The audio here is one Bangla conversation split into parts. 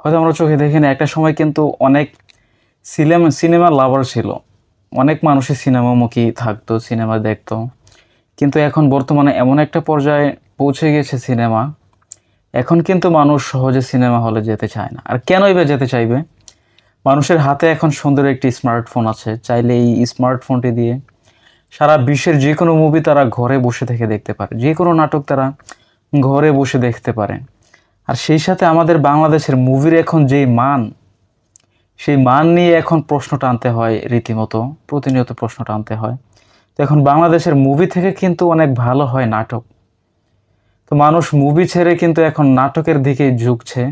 হয়তো আমরা চোখে দেখি না। একটা সময় কিন্তু অনেক সিনেমা লাভার ছিল, অনেক মানুষই সিনেমামুখী থাকতো, সিনেমা দেখতো। কিন্তু এখন বর্তমানে এমন একটা পর্যায়ে পৌঁছে গেছে সিনেমা, এখন কিন্তু মানুষ সহজে সিনেমা হলে যেতে চায় না। আর কেনই বা যেতে চাইবে? মানুষের হাতে এখন সুন্দর একটি স্মার্টফোন আছে, চাইলে এই স্মার্টফোনটি দিয়ে সারা বিশ্বের যে কোনো মুভি তারা ঘরে বসে থেকে দেখতে পারে, যে কোনো নাটক তারা ঘরে বসে দেখতে পারে। আর সেই সাথে আমাদের বাংলাদেশের মুভির এখন যেই মান, সেই মান নিয়ে এখন প্রশ্ন টানতে হয়, রীতিমতো প্রতিনিয়ত প্রশ্ন টানতে হয়। তো এখন বাংলাদেশের মুভি থেকে কিন্তু অনেক ভালো হয় নাটক। তো মানুষ মুভি ছেড়ে কিন্তু এখন নাটকের দিকে ঝুঁকছে।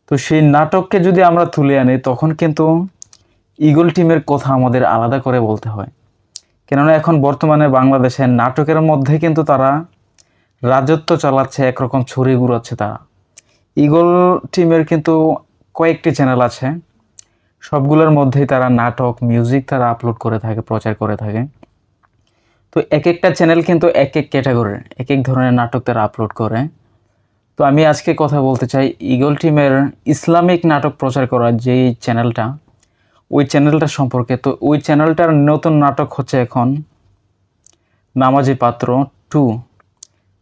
তো সেই নাটককে যদি আমরা তুলে আনি, তখন কিন্তু ঈগল টিমের কথা আমাদের আলাদা করে বলতে হয়। কেননা এখন বর্তমানে বাংলাদেশের নাটকের মধ্যে কিন্তু তারা রাজত্ব চালাচ্ছে, একরকম ছড়ি ঘুরাচ্ছে তারা। ঈগল টিমের কিন্তু কয়েকটি চ্যানেল আছে, সবগুলোর মধ্যেই তারা নাটক, মিউজিক তারা আপলোড করে থাকে, প্রচার করে থাকে। তো এক একটা চ্যানেল কিন্তু এক এক ক্যাটাগরির, এক এক ধরনের নাটক তারা আপলোড করে। তো আমি আজকে কথা বলতে চাই ঈগল টিমের ইসলামিক নাটক প্রচার করার যেই চ্যানেলটা, ওই চ্যানেলটা সম্পর্কে। তো ওই চ্যানেলটার নতুন নাটক হচ্ছে এখন নামাজি পাত্র 2।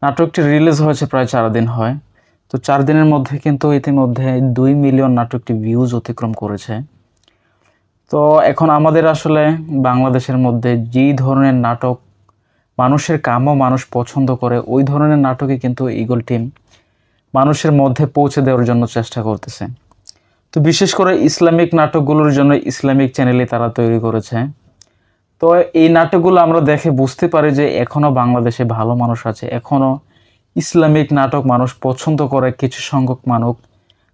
নাটকটি রিলিজ হয়েছে প্রায় 4 দিন হয়। তো 4 দিনের মধ্যে কিন্তু ইতিমধ্যে 2 মিলিয়ন নাটকটি ভিউজ অতিক্রম করেছে। তো এখন আমাদের আসলে বাংলাদেশের মধ্যে যেই ধরনের নাটক মানুষের কাম্য, মানুষ পছন্দ করে, ওই ধরনের নাটকই কিন্তু ঈগল টিম মানুষের মধ্যে পৌঁছে দেওয়ার জন্য চেষ্টা করতেছে। তো বিশেষ করে ইসলামিক নাটকগুলোর জন্য ইসলামিক চ্যানেলই তারা তৈরি করেছে। তো এই নাটকগুলো আমরা দেখে বুঝতে পারি যে এখনও বাংলাদেশে ভালো মানুষ আছে, এখনও ইসলামিক নাটক মানুষ পছন্দ করে। কিছু সংখ্যক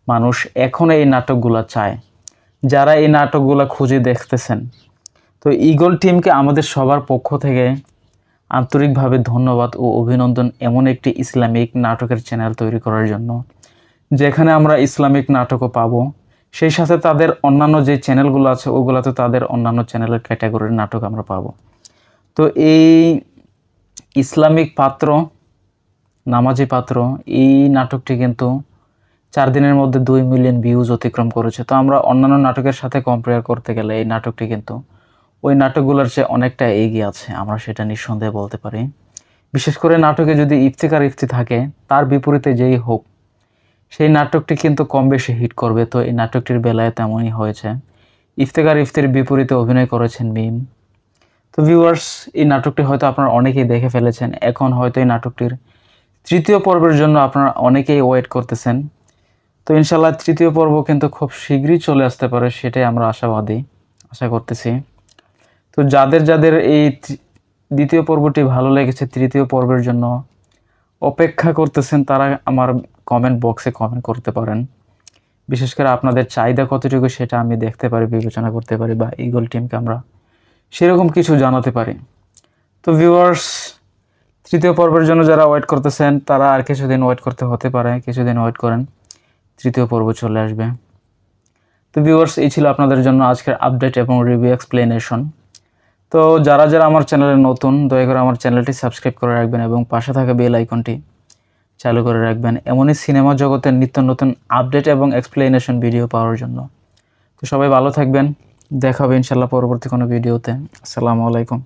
মানুষ এখনও এই নাটকগুলো চায়, যারা এই নাটকগুলো খুঁজে দেখতেছেন। তো ঈগল টিমকে আমাদের সবার পক্ষ থেকে আন্তরিকভাবে ধন্যবাদ ও অভিনন্দন, এমন একটি ইসলামিক নাটকের চ্যানেল তৈরি করার জন্য, যেখানে আমরা ইসলামিক নাটকও পাবো। সেই সাথে তাদের অন্যান্য যে চ্যানেলগুলো আছে, ওগুলোতে তাদের অন্যান্য চ্যানেলের ক্যাটাগরির নাটক আমরা পাবো। তো এই ইসলামিক পাত্র, নামাজি পাত্র, এই নাটকটি কিন্তু 4 দিনের মধ্যে 2 মিলিয়ন ভিউজ অতিক্রম করেছে। তো আমরা অন্যান্য নাটকের সাথে কম্পেয়ার করতে গেলে এই নাটকটি কিন্তু ওই নাটকগুলোর চেয়ে অনেকটা এগিয়ে আছে, আমরা সেটা নিঃসন্দেহে বলতে পারি। বিশেষ করে নাটকে যদি ইফতি থাকে, তার বিপরীতে যেই হোক, সেই নাটকটি কিন্তু কম বেশি হিট করবে। তো এই নাটকটির বেলায় তেমনই হয়েছে। ইফতির বিপরীতে অভিনয় করেছেন মিম। তো ভিউয়ার্স, এই নাটকটি হয়তো আপনারা অনেকেই দেখে ফেলেছেন। এখন হয়তো এই নাটকটির 3য় পর্বের জন্য আপনারা অনেকেই ওয়েট করতেছেন। তো ইনশাল্লাহ 3য় পর্ব কিন্তু খুব শীঘ্রই চলে আসতে পারে, সেটাই আমরা আশা করতেছি। তো যাদের এই 2য় পর্বটি ভালো লেগেছে, 3য় পর্বের জন্য অপেক্ষা করতেছেন, তারা আমার কমেন্ট বক্সে কমেন্ট করতে পারেন। বিশেষ করে আপনাদের চাহিদা কতটুকু সেটা আমি দেখতে পারি, বিবেচনা করতে পারি, বা ঈগল টিমকে আমরা সেরকম কিছু জানাতে পারি। তো ভিউয়ার্স, 3য় পর্বের জন্য যারা ওয়েট করতেছেন, তারা আর কিছুদিন ওয়েট করতে হতে পারে, কিছুদিন ওয়েট করেন, 3য় পর্ব চলে আসবে। তো ভিউয়ার্স, এই ছিল আপনাদের জন্য আজকের আপডেট এবং রিভিউ এক্সপ্লেনেশন। তো যারা আমার চ্যানেলে নতুন, দয়া করে আমার চ্যানেলটি সাবস্ক্রাইব করে রাখবেন এবং পাশে থাকা বেল আইকনটি চালু করে রাখবেন, এমনই সিনেমা জগতের নিত্য নতুন আপডেট এবং এক্সপ্লেনেশন ভিডিও পাওয়ার জন্য। তো সবাই ভালো থাকবেন, দেখা হবে ইনশাল্লাহ পরবর্তী কোনো ভিডিওতে। আসসালামু আলাইকুম।